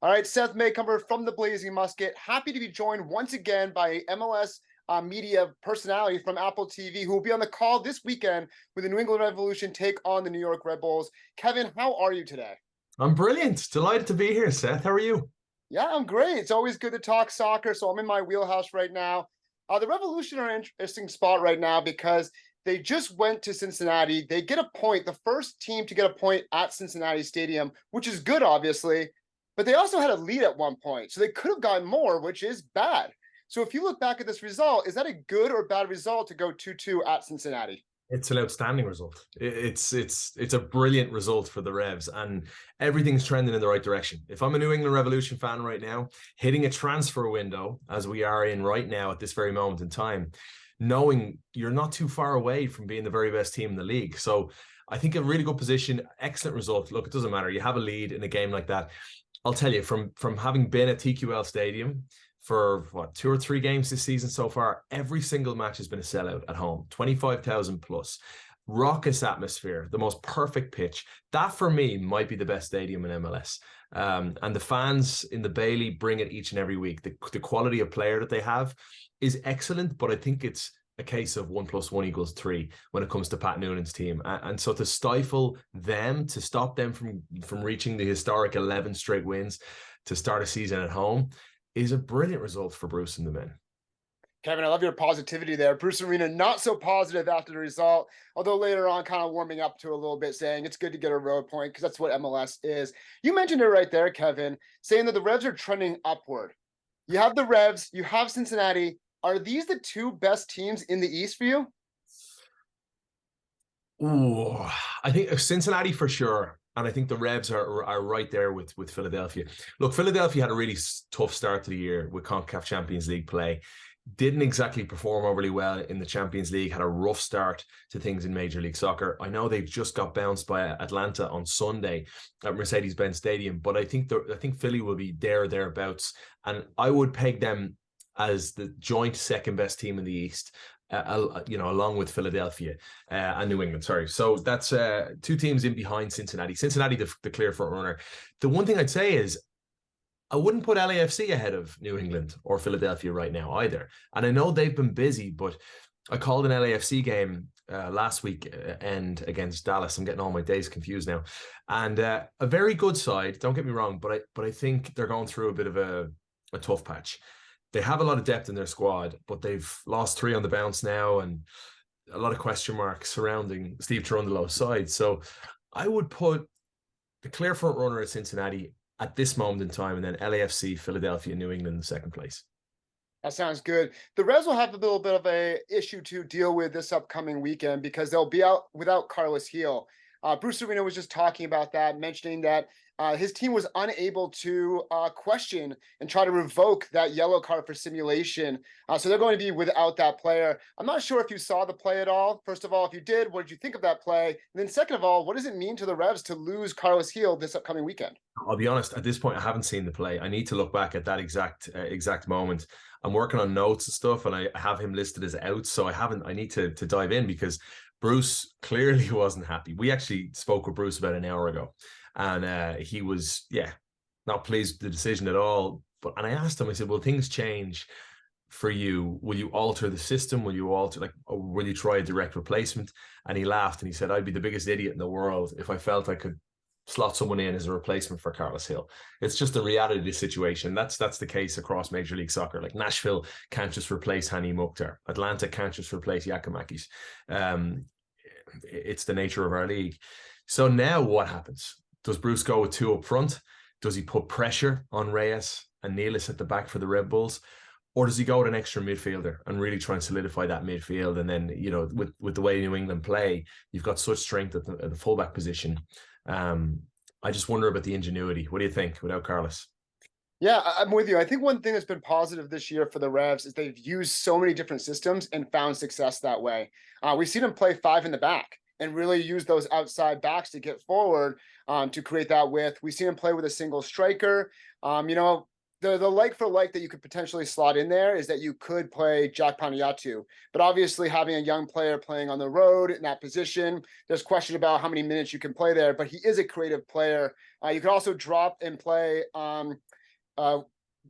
All right, Seth Maycumber from the Blazing Musket. Happy to be joined once again by MLS media personality from Apple TV who will be on the call this weekend with the New England Revolution take on the New York Red Bulls. Kevin, how are you today? I'm brilliant. Delighted to be here, Seth. How are you? Yeah, I'm great. It's always good to talk soccer, so I'm in my wheelhouse right now. The Revolution are in an interesting spot right now because they just went to Cincinnati. They get a point, the first team to get a point at Cincinnati Stadium, which is good, obviously, but they also had a lead at one point, so they could have gotten more, which is bad. So if you look back at this result, is that a good or bad result to go 2-2 at Cincinnati? It's an outstanding result. It's a brilliant result for the Revs, and everything's trending in the right direction. If I'm a New England Revolution fan right now, hitting a transfer window as we are in right now at this very moment in time, knowing you're not too far away from being the very best team in the league. So I think a really good position, excellent result. Look, it doesn't matter. You have a lead in a game like that. I'll tell you, from having been at TQL Stadium for what, 2 or 3 games this season so far, every single match has been a sellout at home, 25,000 plus. Raucous atmosphere, the most perfect pitch. That for me might be the best stadium in MLS. And the fans in the Bailey bring it each and every week. The quality of player that they have is excellent, but I think it's a case of 1+1 = 3 when it comes to Pat Noonan's team. And so to stifle them, to stop them from reaching the historic 11 straight wins to start a season at home is a brilliant result for Bruce and the men. Kevin, I love your positivity there. Bruce Arena, not so positive after the result, although later on kind of warming up to a little bit, saying it's good to get a road point because that's what MLS is. You mentioned it right there, Kevin, saying that the Revs are trending upward. You have the Revs, you have Cincinnati. Are these the two best teams in the East for you? Ooh, I think Cincinnati for sure. And I think the Revs are right there with Philadelphia. Look, Philadelphia had a really tough start to the year with CONCACAF Champions League play. Didn't exactly perform overly well in the Champions League, had a rough start to things in Major League Soccer. I know they've just got bounced by Atlanta on Sunday at Mercedes-Benz Stadium, but I think Philly will be thereabouts. And I would peg them as the joint second best team in the East. Along with Philadelphia and New England. Sorry. So that's 2 teams in behind Cincinnati. Cincinnati, the clear front runner. The one thing I'd say is I wouldn't put LAFC ahead of New England or Philadelphia right now either. And I know they've been busy, but I called an LAFC game last week end against Dallas. I'm getting all my days confused now. And a very good side, don't get me wrong, but I think they're going through a bit of a tough patch. They have a lot of depth in their squad, but they've lost 3 on the bounce now and a lot of question marks surrounding Steve Cherundolo's side. So I would put the clear front runner at Cincinnati at this moment in time, and then LAFC, Philadelphia, New England in second place. That sounds good. The Reds will have a little bit of a issue to deal with this upcoming weekend because they'll be out without Carlos Heel. Bruce Arena was just talking about that, mentioning that his team was unable to question and try to revoke that yellow card for simulation. So they're going to be without that player. I'm not sure if you saw the play at all. First of all, if you did, what did you think of that play? And then second of all, what does it mean to the Revs to lose Carlos Heel this upcoming weekend? I'll be honest, at this point, I haven't seen the play. I need to look back at that exact moment. I'm working on notes and stuff, and I have him listed as out, so I need to dive in because Bruce clearly wasn't happy. We actually spoke with Bruce about an hour ago, and he was, not pleased with the decision at all. And I asked him, I said, will things change for you? Will you alter the system? Will you alter, or will you try a direct replacement? And he laughed and he said, I'd be the biggest idiot in the world if I felt I could slot someone in as a replacement for Carlos Hill. It's just the reality of the situation. That's the case across Major League Soccer. Like Nashville can't just replace Hani Mukhtar. Atlanta can't just replace Yakimakis. It's the nature of our league. So now what happens? Does Bruce go with 2 up front? Does he put pressure on Reyes and Nealis at the back for the Red Bulls? Or does he go with an extra midfielder and really try and solidify that midfield? And then, with the way New England play, you've got such strength at the fullback position. I just wonder about the ingenuity. What do you think without Carlos? Yeah, I'm with you. I think one thing that's been positive this year for the Revs is they've used so many different systems and found success that way. We've seen them play 5 in the back and really use those outside backs to get forward to create that width. We've seen them play with a single striker. the like for like that you could potentially slot in there is that you could play Jack Paniatu, but obviously having a young player playing on the road in that position, there's question about how many minutes you can play there. But he is a creative player. You could also drop and play uh,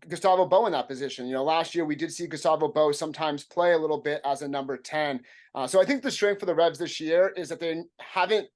Gustavo Bo in that position. Last year we did see Gustavo Bo sometimes play a little bit as a number 10. So I think the strength for the Revs this year is that they haven't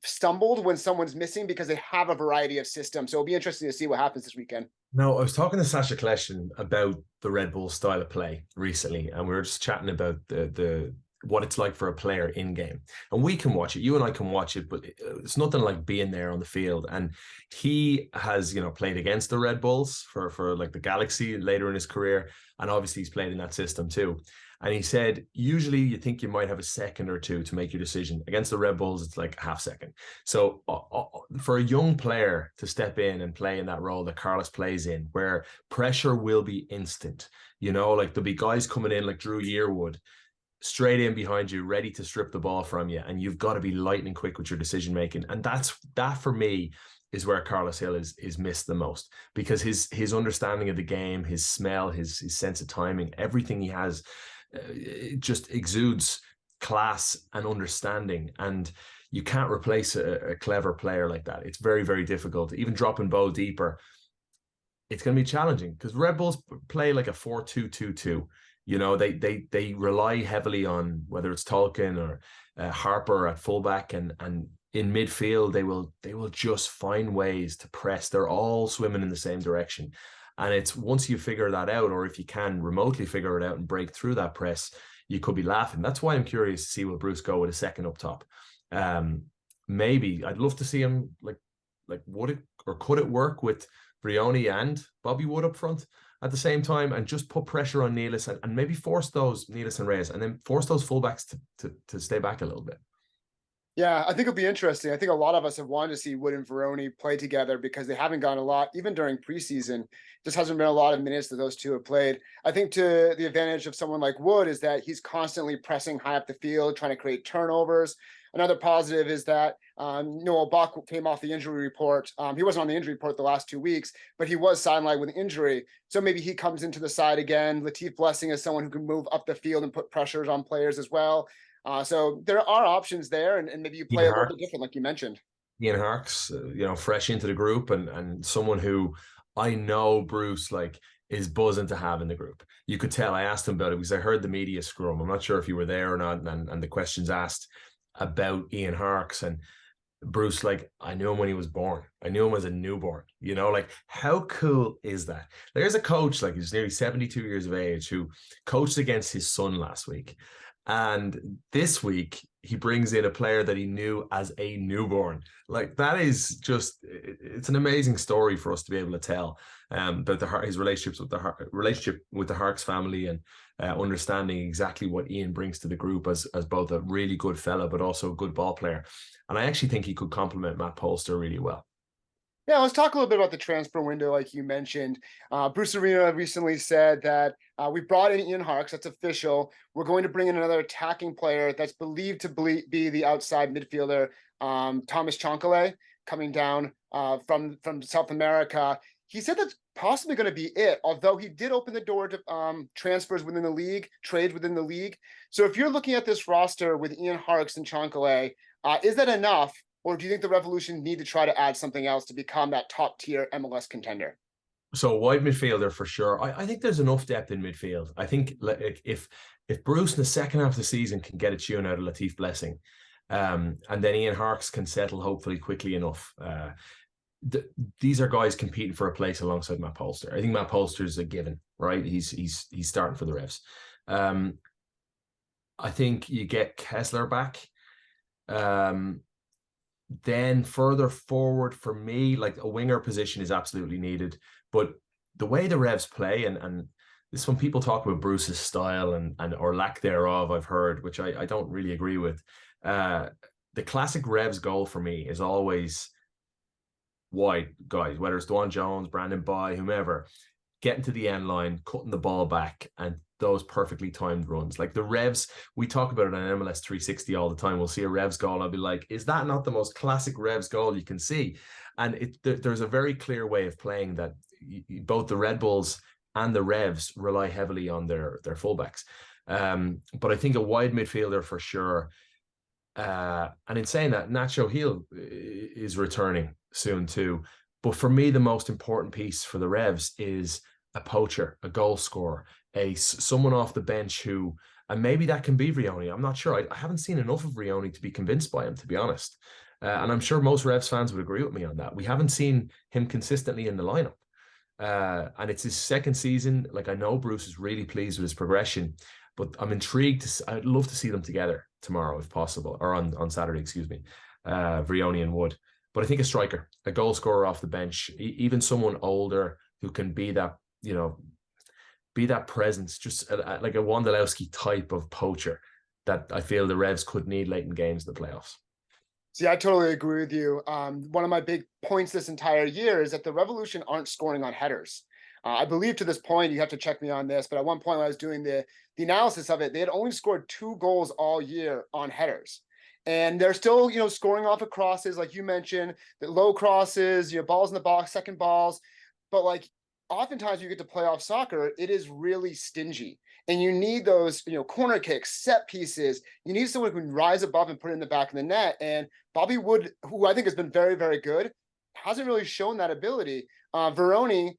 stumbled when someone's missing because they have a variety of systems. So it'll be interesting to see what happens this weekend. No, I was talking to Sasha Kleshin about the Red Bull style of play recently, and we were just chatting about the what it's like for a player in game. And we can watch it. You and I can watch it, but it's nothing like being there on the field. And he has, played against the Red Bulls for like the Galaxy later in his career. And obviously he's played in that system too. And he said, usually you think you might have a second or two to make your decision. Against the Red Bulls, it's like a half second. So for a young player to step in and play in that role that Carlos plays in, where pressure will be instant, like there'll be guys coming in like Drew Yearwood, straight in behind you, ready to strip the ball from you. And you've got to be lightning quick with your decision making. And that for me is where Carlos Hill is missed the most, because his understanding of the game, his smell, his sense of timing, everything he has, it just exudes class and understanding. And you can't replace a clever player like that. It's very, very difficult. Even dropping Bo deeper, it's going to be challenging because Red Bulls play like a 4-2-2-2. They rely heavily on whether it's Tolkien or Harper at fullback, and in midfield they will just find ways to press. They're all swimming in the same direction, and it's once you figure that out, or if you can remotely figure it out and break through that press, you could be laughing. That's why I'm curious to see will Bruce go with a second up top. Maybe I'd love to see him like would it or could it work with Brioni and Bobby Wood up front at the same time, and just put pressure on Nealis and maybe force those Nealis and Reyes, and then force those fullbacks to stay back a little bit. Yeah, I think it'll be interesting. I think a lot of us have wanted to see Wood and Veroni play together because they haven't gotten a lot, even during preseason. Just hasn't been a lot of minutes that those two have played. I think to the advantage of someone like Wood is that he's constantly pressing high up the field, trying to create turnovers. Another positive is that Noel Buck came off the injury report. He wasn't on the injury report the last 2 weeks, but he was sidelined with injury. So maybe he comes into the side again. Latif Blessing is someone who can move up the field and put pressures on players as well. So there are options there, and maybe you play a little bit different, like you mentioned. Ian Harks, fresh into the group, and someone who I know Bruce is buzzing to have in the group. You could tell. I asked him about it because I heard the media scrum. I'm not sure if you were there or not, and the questions asked about Ian Harks, and Bruce, I knew him when he was born. I knew him as a newborn. How cool is that? There's a coach, he's nearly 72 years of age, who coached against his son last week. And this week, he brings in a player that he knew as a newborn. That is just, it's an amazing story for us to be able to tell about his relationship with the Harks family, and understanding exactly what Ian brings to the group as both a really good fella, but also a good ball player. And I actually think he could complement Matt Polster really well. Yeah, let's talk a little bit about the transfer window, like you mentioned. Bruce Arena recently said that we brought in Ian Harks. That's official. We're going to bring in another attacking player that's believed to be the outside midfielder, Thomas Chancalay, coming down from South America. He said that's possibly going to be it, although he did open the door to transfers within the league, trades within the league. So if you're looking at this roster with Ian Harks and Chancalay, is that enough? Or do you think the Revolution need to try to add something else to become that top tier MLS contender? So wide midfielder for sure. I think there's enough depth in midfield. I think if Bruce in the second half of the season can get a tune out of Latif Blessing, and then Ian Harks can settle hopefully quickly enough, these are guys competing for a place alongside Matt Polster. I think Matt Polster is a given, right? He's starting for the Revs. I think you get Kessler back. Then further forward for me, a winger position is absolutely needed. But the way the Revs play, and this when people talk about Bruce's style and or lack thereof, I've heard, which I don't really agree with. The classic Revs goal for me is always wide guys, whether it's Dwan Jones, Brandon Bye, whomever, getting to the end line, cutting the ball back, and those perfectly timed runs. The Revs, we talk about it on MLS 360 all the time. We'll see a Revs goal. I'll be like, is that not the most classic Revs goal you can see? And there's a very clear way of playing that both the Red Bulls and the Revs rely heavily on their fullbacks. But I think a wide midfielder for sure. And in saying that, Nacho Gil is returning soon too. But for me, the most important piece for the Revs is a poacher, a goal scorer, someone off the bench who, and maybe that can be Vrioni. I'm not sure. I haven't seen enough of Vrioni to be convinced by him, to be honest. And I'm sure most Revs fans would agree with me on that. We haven't seen him consistently in the lineup. And it's his second season. Like, I know Bruce is really pleased with his progression, but I'm intrigued. I'd love to see them together tomorrow, if possible, or on Saturday, excuse me, Vrioni and Wood. But I think a striker, a goal scorer off the bench, even someone older who can be that, be that presence, just like a Wondolowski type of poacher that I feel the Revs could need late in games in the playoffs. See, I totally agree with you. One of my big points this entire year is that the Revolution aren't scoring on headers. I believe to this point, you have to check me on this, but at one point when I was doing the analysis of it, they had only scored 2 goals all year on headers. And they're still, scoring off of crosses, like you mentioned, the low crosses, balls in the box, second balls. But like, oftentimes you get to playoff soccer, it is really stingy. And you need those, corner kicks, set pieces. You need someone who can rise above and put it in the back of the net. And Bobby Wood, who I think has been very, very good, hasn't really shown that ability. Vrioni,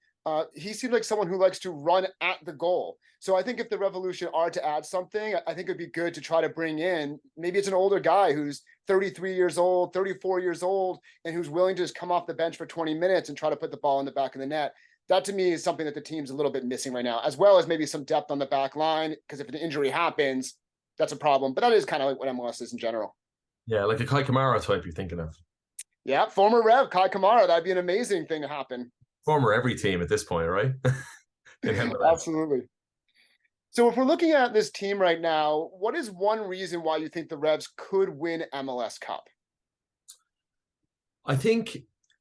he seemed like someone who likes to run at the goal. So I think if the Revolution are to add something, I think it'd be good to try to bring in, maybe it's an older guy who's 33 years old, 34 years old, and who's willing to just come off the bench for 20 minutes and try to put the ball in the back of the net. That to me is something that the team's a little bit missing right now, as well as maybe some depth on the back line, because if an injury happens, that's a problem. But that is kind of like what MLS is in general. Yeah, like a Kai Kamara type you're thinking of. Yeah, former Rev, Kai Kamara, that'd be an amazing thing to happen. Former every team at this point, right? Absolutely. So if we're looking at this team right now, what is one reason why you think the Revs could win MLS Cup? I think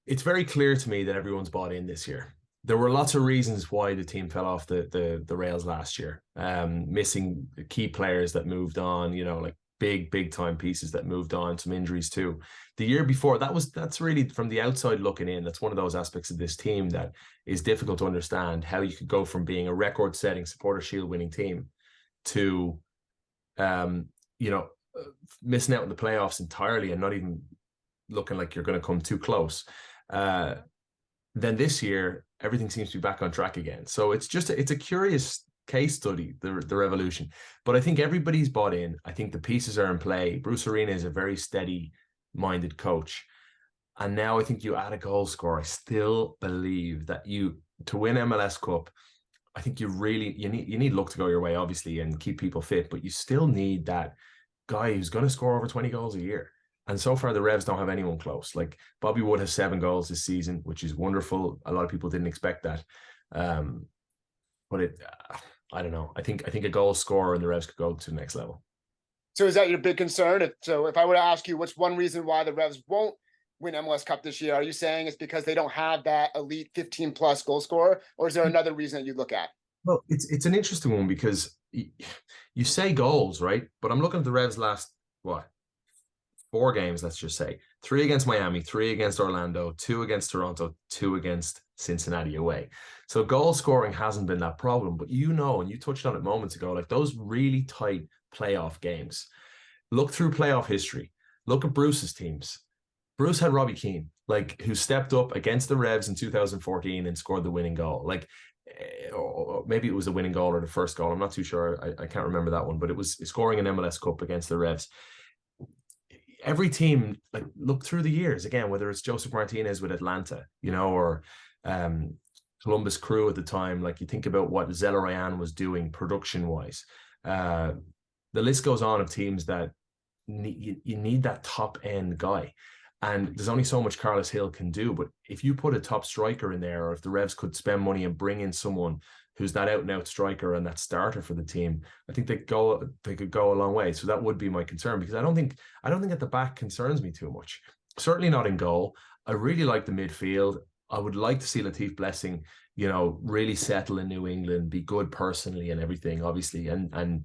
it's very clear to me that everyone's bought in this year. There were lots of reasons why the team fell off the rails last year. Missing key players that moved on, like big time pieces that moved on, some injuries too. The year before, that's really from the outside looking in. That's one of those aspects of this team that is difficult to understand, how you could go from being a record-setting Supporter Shield winning team to, missing out in the playoffs entirely and not even looking like you're going to come too close. Then this year, everything seems to be back on track again. So it's a curious case study, the Revolution. But I think everybody's bought in. I think the pieces are in play. Bruce Arena is a very steady-minded coach. And now I think you add a goal scorer. I still believe that to win MLS Cup, I think you need luck to go your way, obviously, and keep people fit. But you still need that guy who's going to score over 20 goals a year. And so far, the Revs don't have anyone close. Like, Bobby Wood has 7 goals this season, which is wonderful. A lot of people didn't expect that. But I don't know. I think a goal scorer in the Revs could go to the next level. So is that your big concern? If I were to ask you, what's one reason why the Revs won't win MLS Cup this year? Are you saying it's because they don't have that elite 15-plus goal scorer? Or is there another reason that you look at? Well, it's an interesting one because you say goals, right? But I'm looking at the Revs last, 4 games, let's just say. 3 against Miami, 3 against Orlando, 2 against Toronto, 2 against Cincinnati away. So goal scoring hasn't been that problem. But and you touched on it moments ago, like those really tight playoff games. Look through playoff history. Look at Bruce's teams. Bruce had Robbie Keane, who stepped up against the Revs in 2014 and scored the winning goal. Or maybe it was the winning goal or the first goal. I'm not too sure. I can't remember that one, but it was scoring an MLS Cup against the Revs. Every team, look through the years again, whether it's Joseph Martinez with Atlanta, or Columbus Crew at the time. You think about what Zelarayan was doing production-wise. The list goes on of teams that you need that top-end guy. And there's only so much Carlos Hill can do. But if you put a top striker in there, or if the Revs could spend money and bring in someone who's that out-and-out striker and that starter for the team, I think they could go a long way. So that would be my concern, because I don't think at the back concerns me too much. Certainly not in goal. I really like the midfield. I would like to see Latif Blessing, really settle in New England, be good personally and everything, obviously, and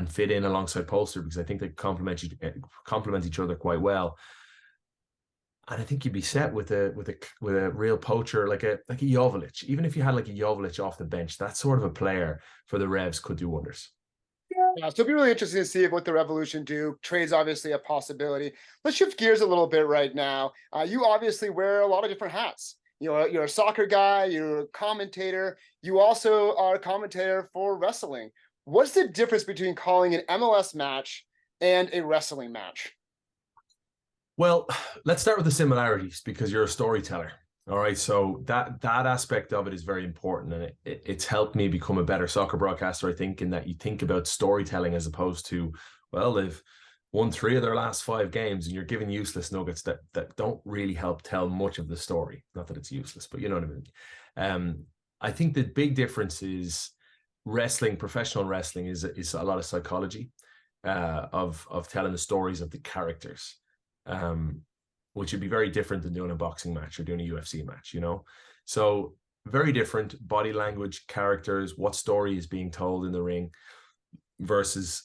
fit in alongside Polster, because I think they complement each other quite well. And I think you'd be set with a real poacher like a Joveljic. Even if you had like a Joveljic off the bench, that sort of a player for the Revs could do wonders. Yeah, so it'll be really interesting to see what the Revolution do. Trade's obviously a possibility. Let's shift gears a little bit right now. You obviously wear a lot of different hats. You're a soccer guy, you're a commentator. You also are a commentator for wrestling. What's the difference between calling an MLS match and a wrestling match? Well, let's start with the similarities because you're a storyteller. All right, so that aspect of it is very important, and it's helped me become a better soccer broadcaster. I think in that you think about storytelling as opposed to, well, they've won 3 of their last 5 games, and you're giving useless nuggets that don't really help tell much of the story. Not that it's useless, but you know what I mean. I think the big difference is wrestling. Professional wrestling is a lot of psychology, of telling the stories of the characters. Which would be very different than doing a boxing match or doing a UFC match, So very different body language, characters, what story is being told in the ring versus,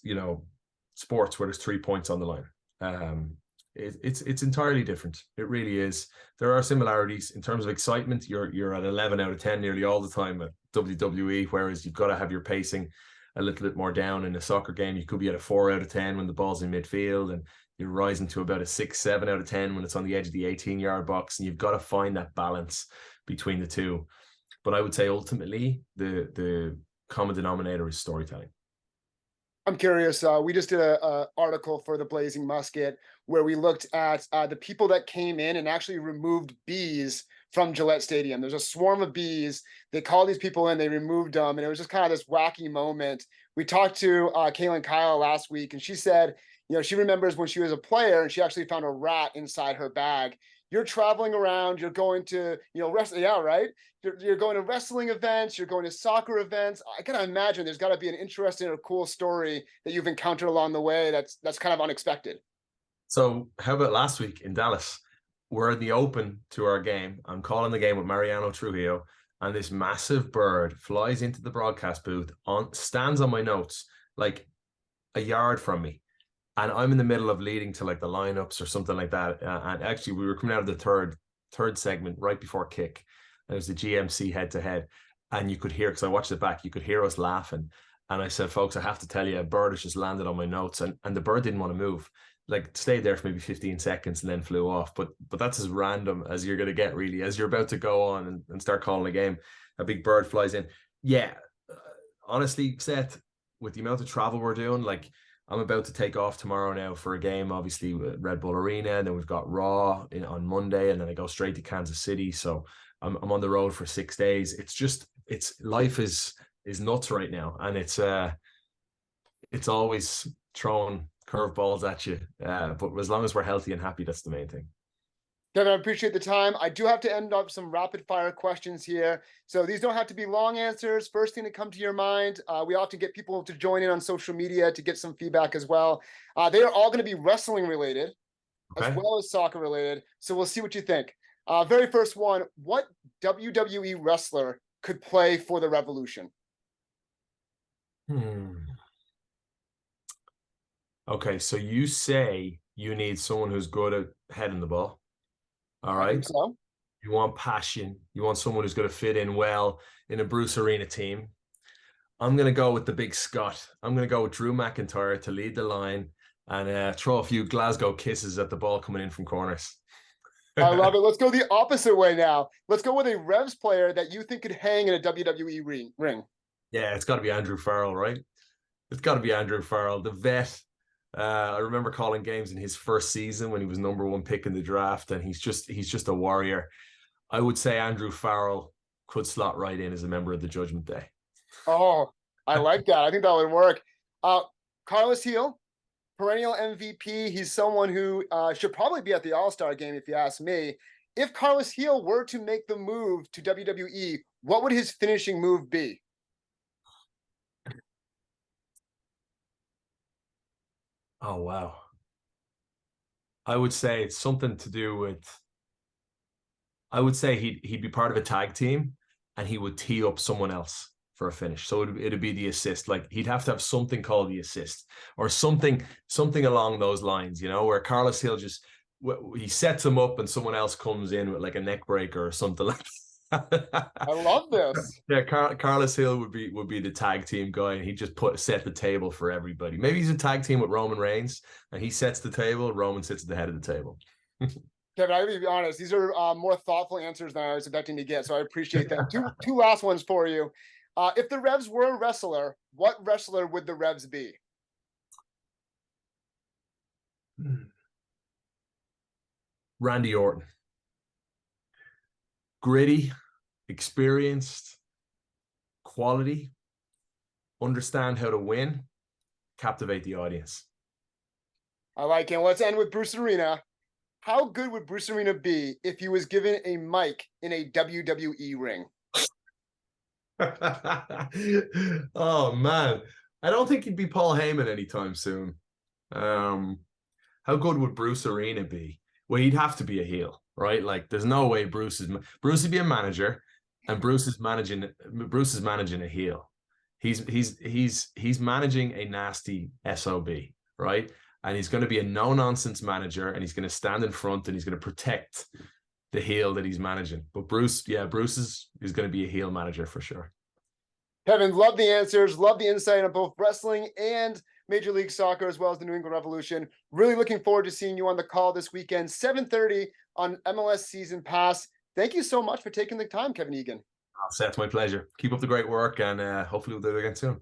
sports where there's 3 points on the line. It's entirely different. It really is. There are similarities in terms of excitement. You're at 11 out of 10 nearly all the time at WWE, whereas you've got to have your pacing a little bit more down. In a soccer game, you could be at a 4 out of 10 when the ball's in midfield, and you're rising to about a 6, 7 out of 10 when it's on the edge of the 18-yard box. And you've got to find that balance between the two. But I would say ultimately the common denominator is storytelling. I'm curious. We just did a article for the Blazing Musket where we looked at the people that came in and actually removed bees from Gillette Stadium. There's a swarm of bees. They called these people in, they removed them, and it was just kind of this wacky moment. We talked to Kaylin Kyle last week, and she said, she remembers when she was a player and she actually found a rat inside her bag. You're traveling around, you're going to, wrestling. Yeah, right. You're going to wrestling events, you're going to soccer events. I can imagine there's got to be an interesting or cool story that you've encountered along the way that's kind of unexpected. So how about last week in Dallas? We're in the open to our game. I'm calling the game with Mariano Trujillo, and this massive bird flies into the broadcast booth, stands on my notes like a yard from me. And I'm in the middle of leading to like the lineups or something like that. And actually, we were coming out of the third segment right before kick. And it was the GMC head to head. And you could hear, because I watched it back, you could hear us laughing. And I said, folks, I have to tell you, a bird has just landed on my notes. And the bird didn't want to move. Like stayed there for maybe 15 seconds and then flew off. But that's as random as you're going to get, really, as you're about to go on and start calling a game. A big bird flies in. Yeah, honestly, Seth, with the amount of travel we're doing, like, I'm about to take off tomorrow now for a game, obviously with Red Bull Arena, and then we've got Raw on Monday, and then I go straight to Kansas City. So I'm on the road for 6 days. Life is nuts right now, and it's always throwing curveballs at you. But as long as we're healthy and happy, that's the main thing. Kevin, I appreciate the time. I do have to end up some rapid fire questions here. So these don't have to be long answers. First thing to come to your mind. We often get people to join in on social media to get some feedback as well. They are all going to be wrestling related, as well as soccer related. So we'll see what you think. Very first one, what WWE wrestler could play for the Revolution? Okay, so you say you need someone who's good at heading the ball. All right. I think so. You want passion. You want someone who's going to fit in well in a Bruce Arena team. I'm going to go with the big Scott. I'm going to go with Drew McIntyre to lead the line and throw a few Glasgow kisses at the ball coming in from corners. I love it. Let's go the opposite way now. Let's go with a Revs player that you think could hang in a WWE ring. Yeah, it's got to be Andrew Farrell, right? It's got to be Andrew Farrell, the vet. I remember calling games in his first season when he was #1 pick in the draft, and he's just a warrior. I would say Andrew Farrell could slot right in as a member of the Judgment Day. Oh, I like that. I think that would work. Carlos Heel, perennial MVP. He's someone who should probably be at the All-Star game, if you ask me. If Carlos Heel were to make the move to WWE, what would his finishing move be? Oh, wow. I would say it's something to do with, I would say he'd be part of a tag team and he would tee up someone else for a finish. So it'd be the assist. Like he'd have to have something called the assist or something along those lines, where Carlos Hill just he sets him up and someone else comes in with like a neck breaker or something like that. I love this. Yeah, Carlos Hill would be the tag team guy, and he just set the table for everybody. Maybe he's a tag team with Roman Reigns, and he sets the table. Roman sits at the head of the table. Kevin, I gotta be honest, these are more thoughtful answers than I was expecting to get, so I appreciate that. Two last ones for you. If the Revs were a wrestler, what wrestler would the Revs be? Randy Orton. Gritty, experienced, quality, understand how to win, captivate the audience. I like it. Let's end with Bruce Arena. How good would Bruce Arena be if he was given a mic in a WWE ring? Oh man, I don't think he'd be Paul Heyman anytime soon. How good would Bruce Arena be? Well, he'd have to be a heel, right? Like, there's no way Bruce would be a manager, and Bruce is managing a heel. He's managing a nasty SOB, right? And he's going to be a no-nonsense manager, and he's going to stand in front and he's going to protect the heel that he's managing. But Bruce is going to be a heel manager for sure. Kevin, love the answers, love the insight on both wrestling and Major League Soccer, as well as the New England Revolution. Really looking forward to seeing you on the call this weekend, 7:30 on MLS Season Pass. Thank you so much for taking the time, Kevin Egan. Seth, my pleasure. Keep up the great work, and hopefully we'll do it again soon.